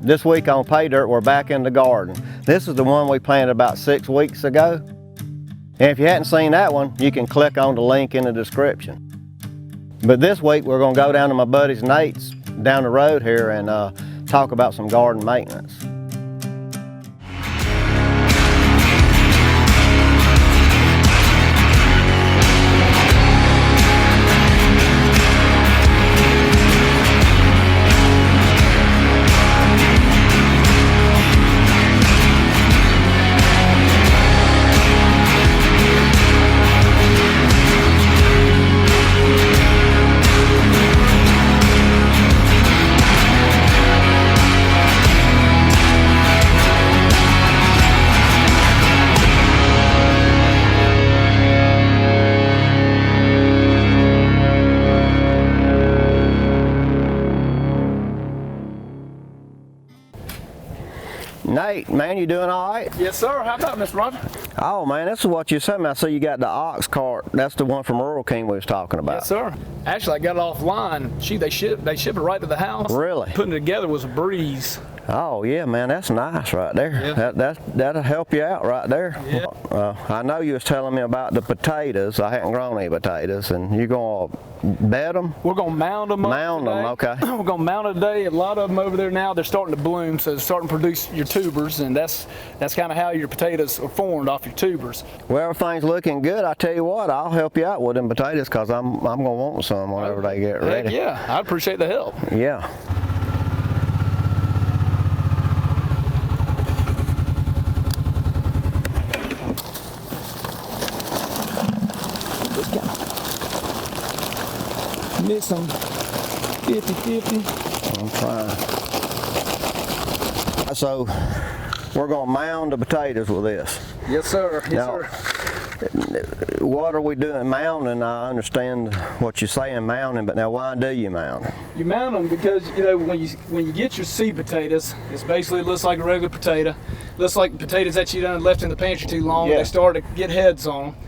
This week on Pay Dirt, we're back in the garden. This is the one we planted about 6 weeks ago. And if you hadn't seen that one, you can click on the link in the description. But this week, we're gonna go down to my buddy's Nate's down the road here and talk about some garden maintenance. Nate, man, you doing all right? Yes, sir. How about Mr. Roger? Oh, man, this is what you sent me. I see you got the Oxcart. That's the one from Rural King we was talking about. Yes, sir. Actually, I got it offline. They ship it right to the house. Really? Putting it together was a breeze. Oh, yeah, man, that's nice right there. Yeah. That'll help you out right there. Yeah. I know you was telling me about the potatoes. I hadn't grown any potatoes, and you're going to bed them? We're going to mound them up Mound today. them, okay. We're going to mound it today. A lot of them over there now, they're starting to bloom, so they're starting to produce your tubers, and that's kind of how your potatoes are formed, off your tubers. Well, everything's looking good. I tell you what, I'll help you out with them potatoes because I'm going to want some whenever they get ready. Heck yeah, I appreciate the help. Yeah. Mix them 50-50. I'm trying. So we're going to mound the potatoes with this. Yes, sir. Yes, Now, sir. what are we doing mounding? I understand what you're saying mounding, but now why do you mound? You mount them because, you know, when you get your seed potatoes, it's basically looks like a regular potato. Looks like potatoes that you done left in the pantry too long. Yeah. They start to get heads on them.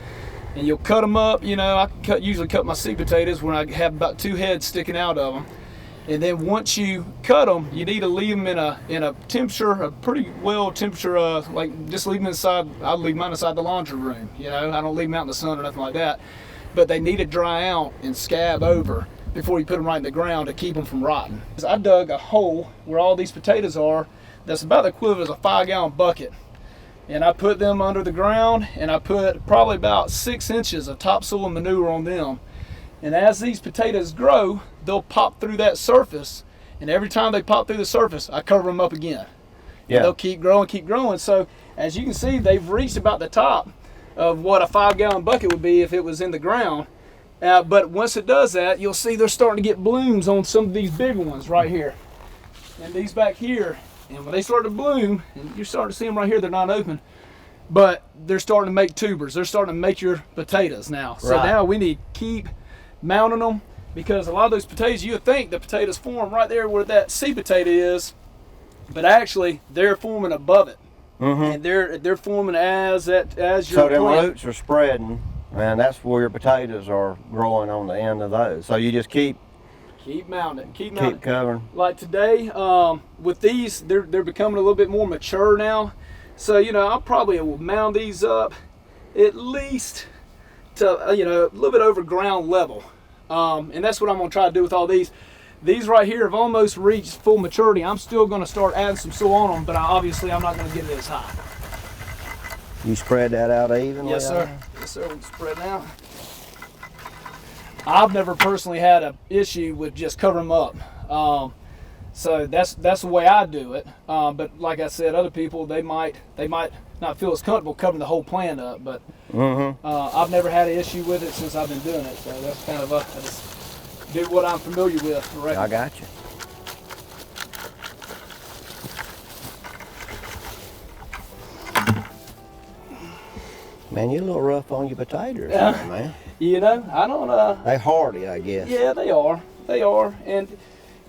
And you'll cut them up, you know, I usually cut my seed potatoes when I have about 2 heads sticking out of them. And then once you cut them, you need to leave them in a temperature, a pretty well temperature, like just leave them inside. I leave mine inside the laundry room, you know, I don't leave them out in the sun or nothing like that. But they need to dry out and scab over before you put them right in the ground to keep them from rotting. I dug a hole where all these potatoes are that's about the equivalent of a 5-gallon bucket. And I put them under the ground, and I put probably about 6 inches of topsoil and manure on them. And as these potatoes grow, they'll pop through that surface. And every time they pop through the surface, I cover them up again. Yeah. And they'll keep growing, keep growing. So as you can see, they've reached about the top of what a 5-gallon bucket would be if it was in the ground. But once it does that, you'll see they're starting to get blooms on some of these bigger ones right here. And these back here. And when they start to bloom, and you're starting to see them right here, they're not open, but they're starting to make tubers. They're starting to make your potatoes now. So Right. now we need to keep mounting them because a lot of those potatoes, you would think the potatoes form right there where that seed potato is, but actually they're forming above it. And they're forming as your So them plant. roots are spreading, and that's where your potatoes are growing on the end of those. So you just keep mounting, keep mounting. covering. Like today, with these, they're becoming a little bit more mature now. So, you know, I'll probably will mound these up at least to, you know, a little bit over ground level. And that's what I'm going to try to do with all these. These right here have almost reached full maturity. I'm still going to start adding some soil on them, but obviously I'm not going to get it as high. You spread that out evenly? Yes, sir. Yes, sir. We can spread it out. I've never personally had an issue with just covering them up. So that's the way I do it. But like I said, other people they might not feel as comfortable covering the whole plant up. But I've never had an issue with it since I've been doing it. So that's kind of I just do what I'm familiar with. Right? I got you. Man, you're a little rough on your potatoes, man. You know, I don't. They hardy, I guess. Yeah, they are. They are, and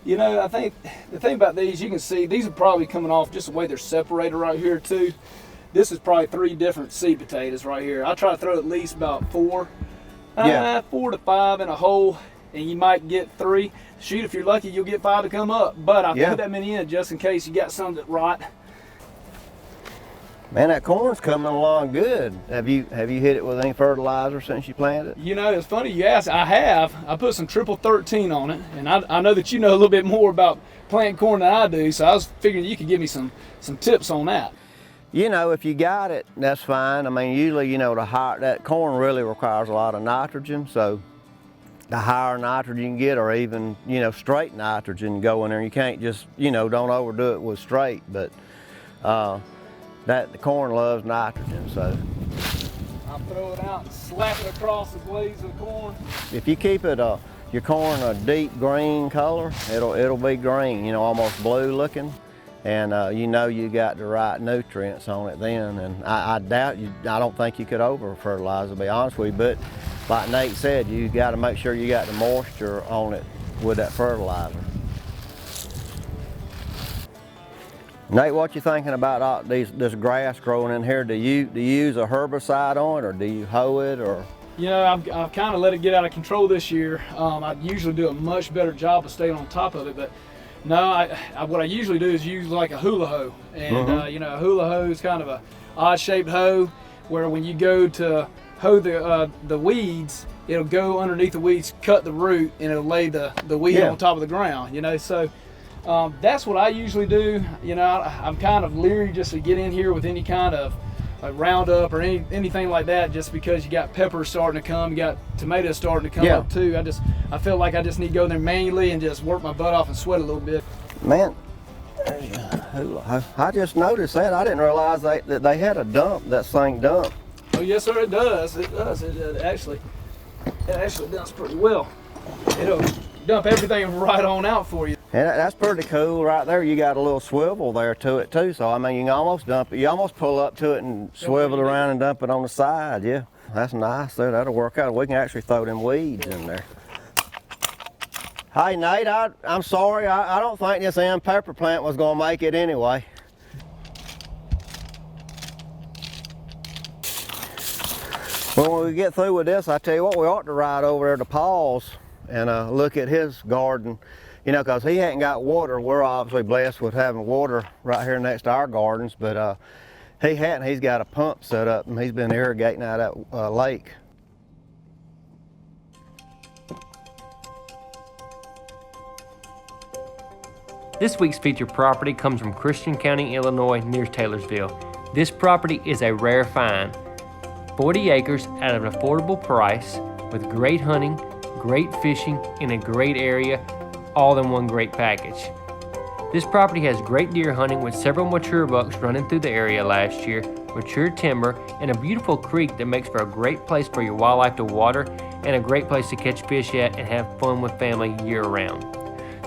you know, I think the thing about these, you can see these are probably coming off just the way they're separated right here too. This is probably 3 different seed potatoes right here. I try to throw at least about 4, 4 to 5 in a hole, and you might get 3. Shoot, if you're lucky, you'll get 5 to come up. But I Yeah. put that many in just in case you got some that rot. Man, that corn's coming along good. Have you hit it with any fertilizer since you planted it? You know, it's funny you ask. I have. I put some triple 13 on it, and I know that you know a little bit more about planting corn than I do, so I was figuring you could give me some tips on that. You know, if you got it, that's fine. I mean, usually, you know, that corn really requires a lot of nitrogen, so the higher nitrogen you get, or even, you know, straight nitrogen go in there. You can't just, you know, don't overdo it with straight, but the corn loves nitrogen, so. I'll throw it out and slap it across the blades of the corn. If you keep it, your corn a deep green color, it'll be green, you know, almost blue looking. And you know you got the right nutrients on it then. And I doubt you, I don't think you could over fertilize, to be honest with you. But like Nate said, you got to make sure you got the moisture on it with that fertilizer. Nate, what you thinking about this grass growing in here? Do you use a herbicide on it, or do you hoe it, or? You know, I've kind of let it get out of control this year. I usually do a much better job of staying on top of it, but no, what I usually do is use like a hula hoe. And you know, a hula hoe is kind of a odd-shaped hoe, where when you go to hoe the weeds, it'll go underneath the weeds, cut the root, and it'll lay the weed on top of the ground. You know, so that's what I usually do. You know, I'm kind of leery just to get in here with any kind of Roundup or anything like that, just because you got peppers starting to come, you got tomatoes starting to come up too. I feel like I just need to go there manually and just work my butt off and sweat a little bit. Man, I just noticed that. I didn't realize that they had a dump, that thing dump. Oh yes sir, it does. It does. It actually does pretty well. It'll dump everything right on out for you. And that's pretty cool right there. You got a little swivel there to it too. So I mean, you can almost dump it. You almost pull up to it and swivel it around and dump it on the side. Yeah, that's nice there. That'll work out. We can actually throw them weeds in there. Hey Nate, I'm sorry. I don't think this pepper plant was gonna make it anyway. Well, when we get through with this, I tell you what, we ought to ride over there to Paul's and look at his garden. You know, because he hadn't got water. We're obviously blessed with having water right here next to our gardens, but he hadn't. He's got a pump set up, and he's been irrigating out of that lake. This week's featured property comes from Christian County, Illinois, near Taylorsville. This property is a rare find. 40 acres at an affordable price, with great hunting, great fishing, in a great area, all in one great package. This property has great deer hunting with several mature bucks running through the area last year, mature timber, and a beautiful creek that makes for a great place for your wildlife to water and a great place to catch fish at and have fun with family year round.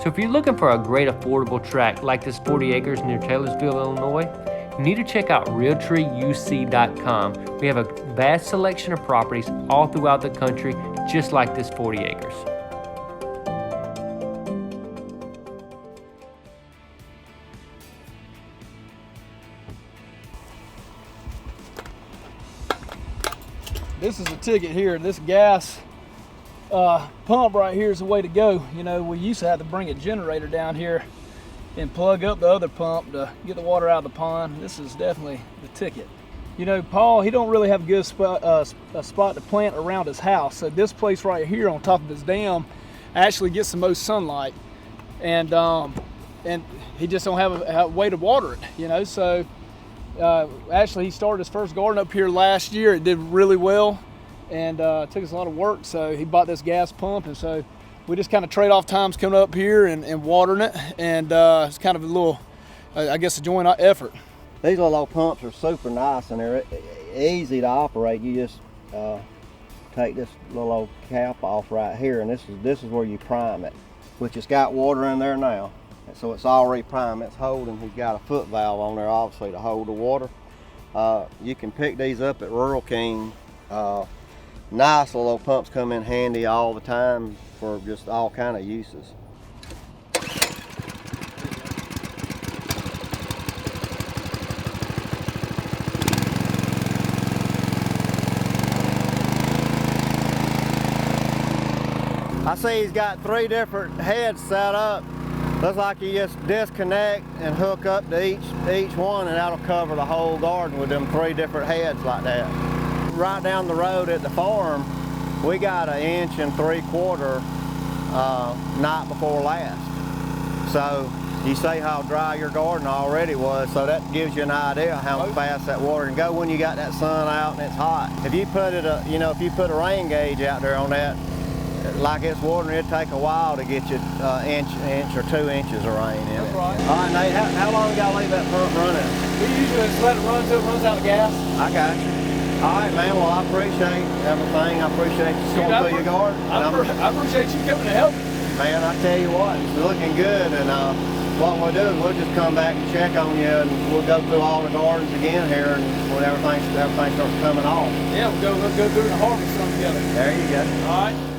So if you're looking for a great affordable tract like this 40 acres near Taylorsville, Illinois, you need to check out RealtreeUC.com. We have a vast selection of properties all throughout the country, just like this 40 acres. This is a ticket here. This gas pump right here is the way to go. You know, we used to have to bring a generator down here and plug up the other pump to get the water out of the pond. This is definitely the ticket. You know, Paul, he don't really have a good spot to plant around his house. So this place right here on top of his dam actually gets the most sunlight, and he just don't have a way to water it. You know, so actually he started his first garden up here last year. It did really well, and it took us a lot of work. So he bought this gas pump, and so we just kind of trade off times coming up here and watering it, and it's kind of a little, I guess, a joint effort. These little old pumps are super nice, and they're easy to operate. You just take this little old cap off right here, and this is where you prime it, which it's got water in there now. And so it's already primed. It's holding. He's got a foot valve on there, obviously, to hold the water. You can pick these up at Rural King. Nice little pumps come in handy all the time for just all kind of uses. I see he's got 3 different heads set up. Looks like you just disconnect and hook up to each one, and that'll cover the whole garden with them 3 different heads like that. Right down the road at the farm, we got 1 3/4 night before last. So you see how dry your garden already was, so that gives you an idea how fast that water can go when you got that sun out and it's hot. If you put it, if you put a rain gauge out there on that, like it's watering, it'd take a while to get you inch or 2 inches of rain in it. That's right. All right, Nate, how long you gotta leave that pump running? We usually just let it run until it runs out of gas. I got you. All right, man, well, I appreciate everything. I appreciate you going through your garden. I appreciate you coming to help me. Man, I tell you what, it's looking good, and what we'll do is we'll just come back and check on you, and we'll go through all the gardens again here, and when everything starts coming off. Yeah, we'll go through and harvest some together. There you go. All right.